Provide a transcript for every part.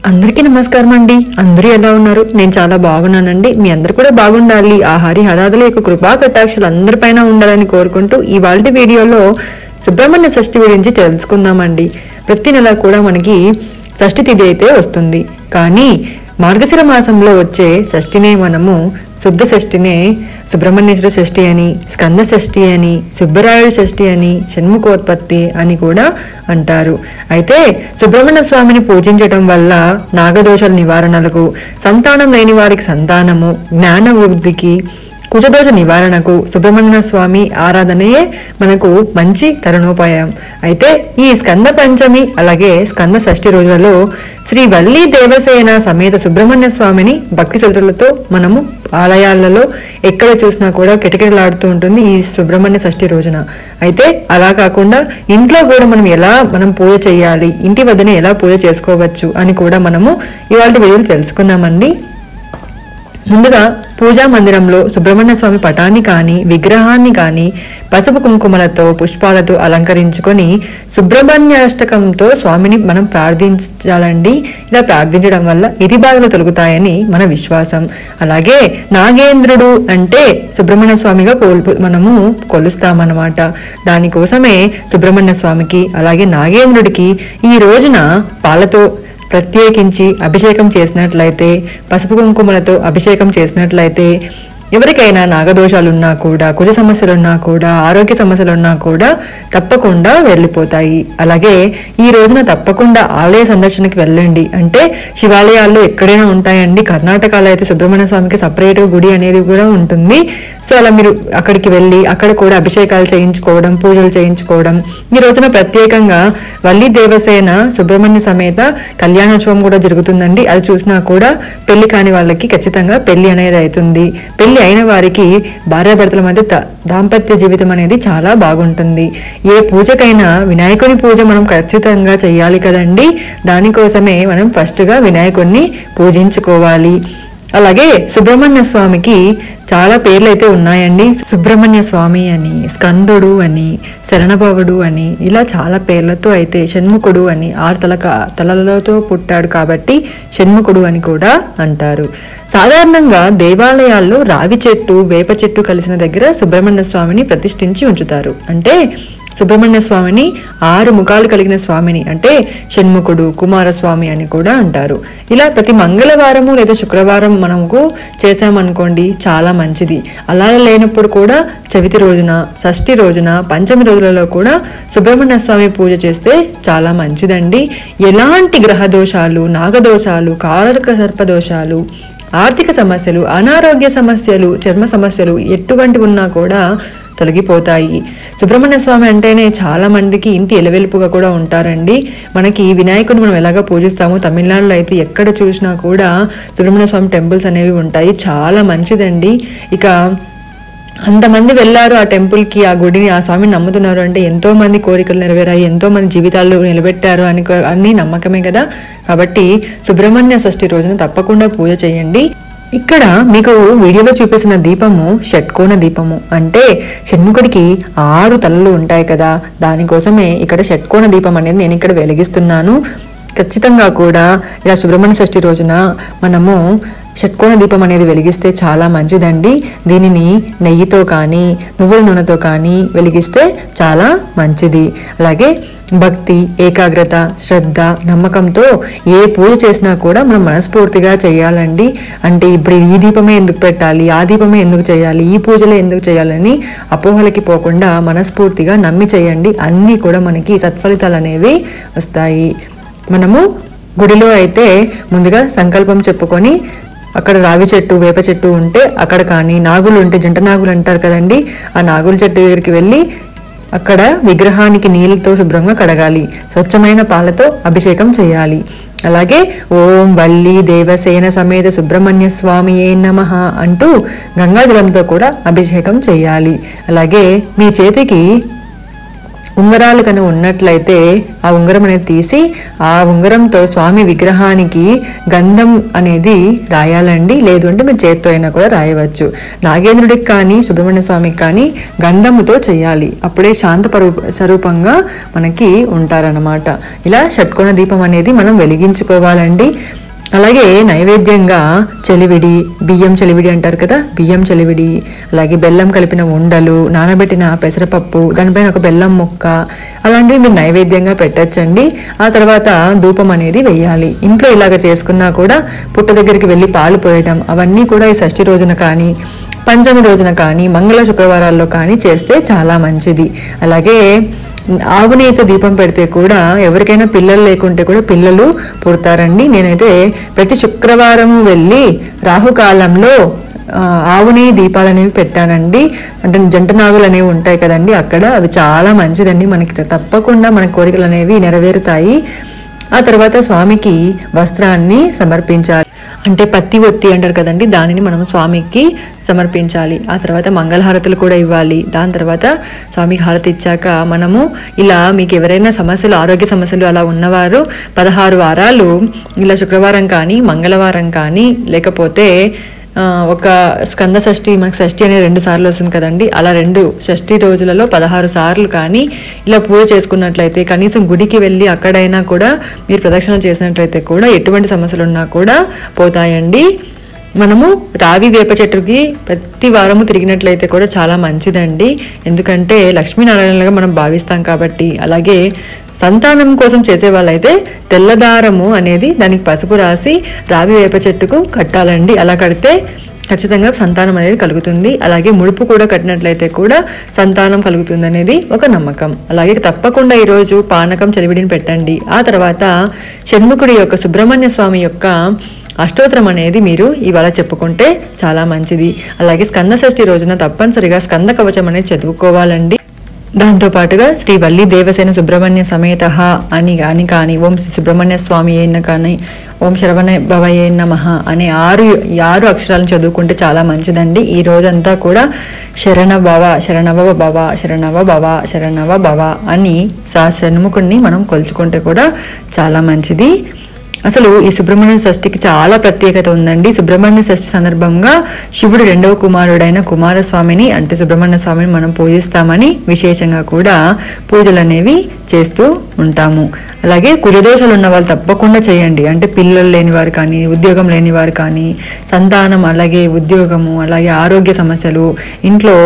అందరికీ నమస్కారం అండి. అందరూ ఎలా ఉన్నారు? నేను చాలా బాగున్నానండి. మీ అందరు కూడా బాగుండాలి. ఆ హరి హరాదుల యొక్క కృపా కటాక్షాలు అందరిపైన ఉండాలని కోరుకుంటూ ఇవాల్టి వీడియోలో సుబ్రహ్మణ్య షష్ఠి గురించి తెలుసుకుందామండి. ప్రతి నెల కూడా మనకి షష్ఠి తిథి అయితే వస్తుంది. కానీ మార్గశిర మాసంలో వచ్చే షష్ఠినే మనము శుద్ధ షష్ఠినే సుబ్రహ్మణ్యేశ్వర షష్ఠి అని, స్కంద షష్ఠి అని, సుబ్బరాయుడు షష్ఠి అని, షణ్ముఖోత్పత్తి అని కూడా అంటారు. అయితే సుబ్రహ్మణ్య స్వామిని పూజించడం వల్ల నాగదోషాల నివారణలకు, సంతానం లేని వారికి సంతానము, జ్ఞాన వృద్ధికి, కుజదోష నివారణకు సుబ్రహ్మణ్య స్వామి ఆరాధనయే మనకు మంచి తరుణోపాయం. అయితే ఈ స్కంద పంచమి అలాగే స్కంద షష్ఠి రోజులలో శ్రీ వల్లి దేవసేన సమేత సుబ్రహ్మణ్య స్వామిని భక్తి శ్రద్ధలతో మనము ఆలయాలలో ఎక్కడ చూసినా కూడా కిటకిటలాడుతూ ఉంటుంది ఈ సుబ్రహ్మణ్య షష్ఠి రోజున. అయితే అలా కాకుండా ఇంట్లో కూడా మనం పూజ చేయాలి, ఇంటి వద్దనే ఎలా పూజ చేసుకోవచ్చు అని కూడా మనము ఇవాళ వీడియోలు తెలుసుకుందామండి. ముందుగా పూజా మందిరంలో సుబ్రహ్మణ్య స్వామి పటాన్ని కానీ విగ్రహాన్ని కానీ పసుపు కుంకుమలతో పుష్పాలతో అలంకరించుకొని సుబ్రహ్మణ్యాష్టకంతో స్వామిని మనం ప్రార్థించాలండి. ఇలా ప్రార్థించడం వల్ల ఇతి బాధలు తొలగుతాయని మన విశ్వాసం. అలాగే నాగేంద్రుడు అంటే సుబ్రహ్మణ్య స్వామిగా మనము కొలుస్తామన్నమాట. దానికోసమే సుబ్రహ్మణ్య స్వామికి అలాగే నాగేంద్రుడికి ఈ రోజున పాలతో ప్రత్యేకించి అభిషేకం చేసినట్లయితే, పసుపు కుంకుమలతో అభిషేకం చేసినట్లయితే ఎవరికైనా నాగదోషాలున్నా కూడా, కుజ సమస్యలున్నా కూడా, ఆరోగ్య సమస్యలున్నా కూడా తప్పకుండా వెళ్ళిపోతాయి. అలాగే ఈ రోజున తప్పకుండా ఆలయ సందర్శనకి వెళ్ళండి. అంటే శివాలయాల్లో ఎక్కడైనా ఉంటాయండి. కర్ణాటకలో అయితే సుబ్రహ్మణ్య స్వామికి సపరేట్ గుడి అనేది కూడా ఉంటుంది. సో అలా మీరు అక్కడికి వెళ్ళి అక్కడ కూడా అభిషేకాలు చేయించుకోవడం, పూజలు చేయించుకోవడం. ఈ రోజున ప్రత్యేకంగా వల్లి దేవసేన సుబ్రహ్మణ్య సమేత కళ్యాణోత్సవం కూడా జరుగుతుందండి. అది చూసినా కూడా పెళ్లి కాని వాళ్ళకి ఖచ్చితంగా పెళ్లి అనేది అవుతుంది. పెళ్లి అయిన వారికి భార్యాభర్తల మధ్య దాంపత్య జీవితం అనేది చాలా బాగుంటుంది. ఏ పూజకైనా వినాయకుని పూజ మనం ఖచ్చితంగా చేయాలి కదండి. దానికోసమే మనం ఫస్ట్గా వినాయకుడిని పూజించుకోవాలి. అలాగే సుబ్రహ్మణ్య స్వామికి చాలా పేర్లు అయితే ఉన్నాయండి. సుబ్రహ్మణ్య స్వామి అని, స్కందుడు అని, శరణభవుడు అని, ఇలా చాలా పేర్లతో అయితే షణ్ముఖుడు అని 6 తలలతో పుట్టాడు కాబట్టి షణ్ముఖుడు అని కూడా అంటారు. సాధారణంగా దేవాలయాల్లో రావి చెట్టు, వేప చెట్టు కలిసిన దగ్గర సుబ్రహ్మణ్య స్వామిని ప్రతిష్ఠించి ఉంచుతారు. అంటే సుబ్రహ్మణ్య స్వామిని 6 ముఖాలు కలిగిన స్వామిని అంటే షణ్ముఖుడు, కుమారస్వామి అని కూడా అంటారు. ఇలా ప్రతి మంగళవారము లేదా శుక్రవారం మనకు చేసామనుకోండి చాలా మంచిది. అలా లేనప్పుడు కూడా చవితి రోజున, షష్ఠి రోజున, పంచమి రోజులలో కూడా సుబ్రహ్మణ్య స్వామి పూజ చేస్తే చాలా మంచిదండి. ఎలాంటి గ్రహ దోషాలు, నాగదోషాలు, కారక సర్పదోషాలు, ఆర్థిక సమస్యలు, అనారోగ్య సమస్యలు, చర్మ సమస్యలు ఎటువంటి ఉన్నా కూడా తొలగిపోతాయి. సుబ్రహ్మణ్య స్వామి అంటేనే చాలా మందికి ఇంటి ఎలవెలుపుగా కూడా ఉంటారండి. మనకి వినాయకుడిని మనం ఎలాగ పూజిస్తామో తమిళనాడులో అయితే ఎక్కడ చూసినా కూడా సుబ్రహ్మణ్య స్వామి టెంపుల్స్ అనేవి ఉంటాయి. చాలా మంచిదండి. ఇక అంతమంది వెళ్ళారు ఆ టెంపుల్కి, ఆ గుడిని, ఆ స్వామిని నమ్ముతున్నారు అంటే ఎంతో మంది కోరికలు నెరవేరాయి, ఎంతో మంది జీవితాలు నిలబెట్టారు అని నమ్మకమే కదా. కాబట్టి సుబ్రహ్మణ్య షష్ఠి రోజున తప్పకుండా పూజ చేయండి. ఇక్కడ మీకు వీడియోలో చూపిస్తున్న దీపము షట్కోణ దీపము. అంటే షణ్ముఖుడికి 6 తలలు ఉంటాయి కదా, దానికోసమే ఇక్కడ షట్కోణ దీపం అనేది నేను ఇక్కడ వెలిగిస్తున్నాను. ఖచ్చితంగా కూడా ఇలా సుబ్రహ్మణ్య షష్ఠి రోజున మనము షట్కోణ దీపం అనేది వెలిగిస్తే చాలా మంచిదండి. దీనిని నెయ్యితో కానీ నువ్వుల నూనెతో కానీ వెలిగిస్తే చాలా మంచిది. అలాగే భక్తి, ఏకాగ్రత, శ్రద్ధ, నమ్మకంతో ఏ పూజ చేసినా కూడా మనం మనస్ఫూర్తిగా చేయాలండి. అంటే ఇప్పుడు ఈ దీపమే ఎందుకు పెట్టాలి, ఆ దీపమే ఎందుకు చేయాలి, ఈ పూజలే ఎందుకు చేయాలని అపోహలకి పోకుండా మనస్ఫూర్తిగా నమ్మి చేయండి. అన్నీ కూడా మనకి సత్ఫలితాలు అనేవి వస్తాయి. మనము గుడిలో అయితే ముందుగా సంకల్పం చెప్పుకొని అక్కడ రావి చెట్టు, వేప చెట్టు ఉంటే అక్కడ కానీ, నాగులు ఉంటే జంట నాగులు అంటారు కదండి, ఆ నాగుల చెట్టు దగ్గరికి వెళ్ళి అక్కడ విగ్రహానికి నీళ్ళతో శుభ్రంగా కడగాలి. స్వచ్ఛమైన పాలతో అభిషేకం చేయాలి. అలాగే ఓం వల్లి దేవసేన సమేత సుబ్రహ్మణ్య స్వామియే నమః అంటూ గంగాజలంతో కూడా అభిషేకం చేయాలి. అలాగే మీ చేతికి ఉంగరాలు కనుక ఉన్నట్లయితే ఆ ఉంగరం అనేది తీసి ఆ ఉంగరంతో స్వామి విగ్రహానికి గంధం అనేది రాయాలండి. లేదు అంటే మీరు చేత్తో అయినా కూడా రాయవచ్చు. నాగేంద్రుడికి కానీ సుబ్రహ్మణ్య స్వామికి కానీ గంధముతో చేయాలి. అప్పుడే శాంత స్వరూపంగా మనకి ఉంటారన్నమాట. ఇలా షట్కోణ దీపం అనేది మనం వెలిగించుకోవాలండి. అలాగే నైవేద్యంగా చెలివిడి, బియ్యం చెలివిడి అంటారు కదా, బియ్యం చెలివిడి, అలాగే బెల్లం కలిపిన ఉండలు, నానబెట్టిన పెసరపప్పు, దానిపైన ఒక బెల్లం ముక్క, అలాంటివి మీరు నైవేద్యంగా పెట్టచ్చండి. ఆ తర్వాత ధూపం అనేది వెయ్యాలి. ఇంట్లో ఇలాగ చేసుకున్నా కూడా పుట్ట దగ్గరికి వెళ్ళి పాలు పోయడం, అవన్నీ కూడా ఈ షష్ఠి రోజున కానీ పంచమి రోజున కానీ మంగళ శుక్రవారాల్లో కానీ చేస్తే చాలా మంచిది. అలాగే ఆవు నెయ్యితో దీపం పెడితే కూడా ఎవరికైనా పిల్లలు లేకుంటే కూడా పిల్లలు పుడతారండి. నేనైతే ప్రతి శుక్రవారం వెళ్ళి రాహుకాలంలో ఆవు నెయ్యి దీపాలు అనేవి పెట్టానండి. అంటే జంట నాగులు అనేవి ఉంటాయి కదండి, అక్కడ అవి చాలా మంచిదండి. మనకి తప్పకుండా మన కోరికలు అనేవి నెరవేరుతాయి. ఆ తర్వాత స్వామికి వస్త్రాన్ని సమర్పించాలి. అంటే పత్తి ఒత్తి అంటారు కదండి, దానిని మనం స్వామికి సమర్పించాలి. ఆ తర్వాత మంగళహారతులు కూడా ఇవ్వాలి. దాని తర్వాత స్వామికి హారతి ఇచ్చాక మనము ఇలా మీకు ఎవరైనా సమస్యలు, ఆరోగ్య సమస్యలు అలా ఉన్నవారు 16 వారాలు ఇలా శుక్రవారం కానీ మంగళవారం కానీ లేకపోతే ఒక స్కంద షష్ఠి, మనకి షష్ఠి అనేది 2 సార్లు వస్తుంది కదండి, అలా 2 షష్ఠి రోజులలో 16 సార్లు కానీ ఇలా పూజ చేసుకున్నట్లయితే, కనీసం గుడికి వెళ్ళి అక్కడైనా కూడా మీరు ప్రదక్షిణ చేసినట్లయితే కూడా ఎటువంటి సమస్యలు ఉన్నా కూడా పోతాయండి. మనము రావి వేప చెట్టుకి ప్రతి వారము తిరిగినట్లయితే కూడా చాలా మంచిదండి. ఎందుకంటే లక్ష్మీనారాయణగా మనం భావిస్తాం కాబట్టి. అలాగే సంతానం కోసం చేసే వాళ్ళైతే తెల్లదారము అనేది దానికి పసుపు రాసి రావి వేప చెట్టుకు కట్టాలండి. అలా కడితే ఖచ్చితంగా సంతానం అనేది కలుగుతుంది. అలాగే ముడుపు కూడా కట్టినట్లయితే కూడా సంతానం కలుగుతుంది అనేది ఒక నమ్మకం. అలాగే తప్పకుండా ఈరోజు పానకం చెలివిడిని పెట్టండి. ఆ తర్వాత షణ్ముఖుడి యొక్క సుబ్రహ్మణ్య స్వామి యొక్క అష్టోత్తరం అనేది మీరు ఇవాళ చెప్పుకుంటే చాలా మంచిది. అలాగే స్కంద షష్ఠి రోజున తప్పనిసరిగా స్కంద కవచం అనేది చదువుకోవాలండి. దాంతో పాటుగా శ్రీ వల్లి దేవసేన సుబ్రహ్మణ్య సమేత అని కానీ ఓం శ్రీ సుబ్రహ్మణ్య స్వామి అయిన కానీ ఓం శరవణ భవయే నమః అనే 6 అక్షరాలను చదువుకుంటే చాలా మంచిదండి. ఈ రోజంతా కూడా శరణభవ శరణభవ భవ శరణవ భవ శరణవ భవ అని షణ్ముఖుడిని మనం కొలుచుకుంటే కూడా చాలా మంచిది. అసలు ఈ సుబ్రహ్మణ్య షష్ఠికి చాలా ప్రత్యేకత ఉందండి. సుబ్రహ్మణ్య షష్ఠి సందర్భంగా శివుడు 2వ కుమారుడైన కుమారస్వామిని అంటే సుబ్రహ్మణ్య స్వామిని మనం పూజిస్తామని విశేషంగా కూడా పూజలు అనేవి చేస్తూ ఉంటాము. అలాగే కుజదోషాలు ఉన్న వాళ్ళు తప్పకుండా చేయండి. అంటే పిల్లలు లేని వారు కానీ, ఉద్యోగం లేని వారు కానీ, సంతానం, అలాగే ఉద్యోగము, అలాగే ఆరోగ్య సమస్యలు, ఇంట్లో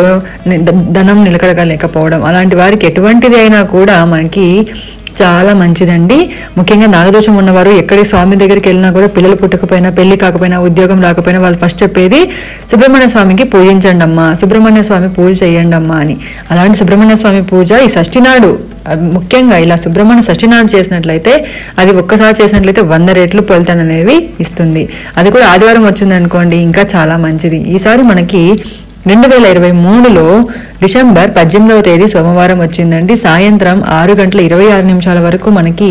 ధనం నిలకడగా లేకపోవడం, అలాంటి వారికి ఎటువంటిది అయినా కూడా మనకి చాలా మంచిదండి. ముఖ్యంగా నాగదోషం ఉన్నవారు ఎక్కడి స్వామి దగ్గరికి వెళ్ళినా కూడా పిల్లలు పుట్టకపోయినా, పెళ్లి కాకపోయినా, ఉద్యోగం రాకపోయినా వాళ్ళు ఫస్ట్ చెప్పేది సుబ్రహ్మణ్య స్వామికి పూజించండి అమ్మా, సుబ్రహ్మణ్య స్వామి పూజ చేయండి అమ్మా అని. అలాంటి సుబ్రహ్మణ్య స్వామి పూజ ఈ షష్ఠి నాడు, ముఖ్యంగా ఇలా సుబ్రహ్మణ్య షష్ఠి నాడు చేసినట్లయితే అది ఒక్కసారి చేసినట్లయితే 100 రెట్లు ఫలితం అనేవి ఇస్తుంది. అది కూడా ఆదివారం వచ్చింది అనుకోండి ఇంకా చాలా మంచిది. ఈసారి మనకి 2023లో డిసెంబర్ 18వ తేదీ సోమవారం వచ్చిందండి. సాయంత్రం 6:26 వరకు మనకి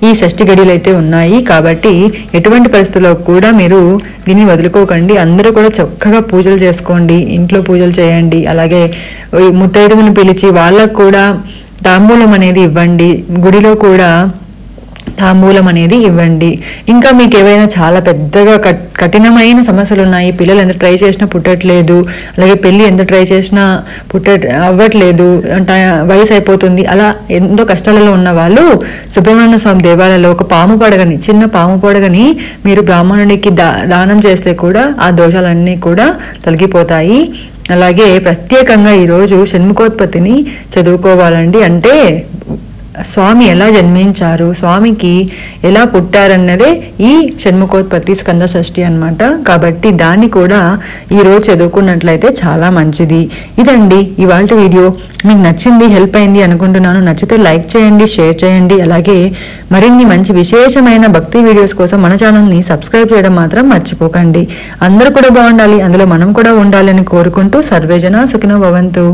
ఈ షష్ఠి గడియలు అయితే ఉన్నాయి. కాబట్టి ఎటువంటి పరిస్థితుల్లో కూడా మీరు దీన్ని వదులుకోకండి. అందరూ కూడా చక్కగా పూజలు చేసుకోండి, ఇంట్లో పూజలు చేయండి. అలాగే ముత్తైదువులను పిలిచి వాళ్ళకు కూడా తాంబూలం అనేది ఇవ్వండి, గుడిలో కూడా తాంబూలం అనేది ఇవ్వండి. ఇంకా మీకు ఏవైనా చాలా పెద్దగా కఠినమైన సమస్యలు ఉన్నాయి, పిల్లలు ఎంత ట్రై చేసినా పుట్టట్లేదు, అలాగే పెళ్ళి ఎంత ట్రై చేసినా అవ్వట్లేదు, వయసు అయిపోతుంది, అలా ఎంతో కష్టాలలో ఉన్న వాళ్ళు సుబ్రహ్మణ్య స్వామి దేవాలయంలో ఒక పాము పడగని, చిన్న పాము పడగని మీరు బ్రాహ్మణుడికి దానం చేస్తే కూడా ఆ దోషాలన్నీ కూడా తొలగిపోతాయి. అలాగే ప్రత్యేకంగా ఈరోజు షణ్ముఖోత్పత్తిని చదువుకోవాలండి. అంటే స్వామి ఎలా జన్మించారు, స్వామికి ఎలా పుట్టారన్నదే ఈ షణ్ముఖోత్పత్తి స్కంద షష్ఠి అన్నమాట. కాబట్టి దాన్ని కూడా ఈరోజు చదువుకున్నట్లయితే చాలా మంచిది. ఇదండి ఇవాళ వీడియో. మీకు నచ్చింది, హెల్ప్ అయింది అనుకుంటున్నాను. నచ్చితే లైక్ చేయండి, షేర్ చేయండి. అలాగే మరిన్ని మంచి విశేషమైన భక్తి వీడియోస్ కోసం మన ఛానల్ని సబ్స్క్రైబ్ చేయడం మాత్రం మర్చిపోకండి. అందరూ కూడా బాగుండాలి, అందులో మనం కూడా ఉండాలని కోరుకుంటూ సర్వేజన సుఖినో భవంతు.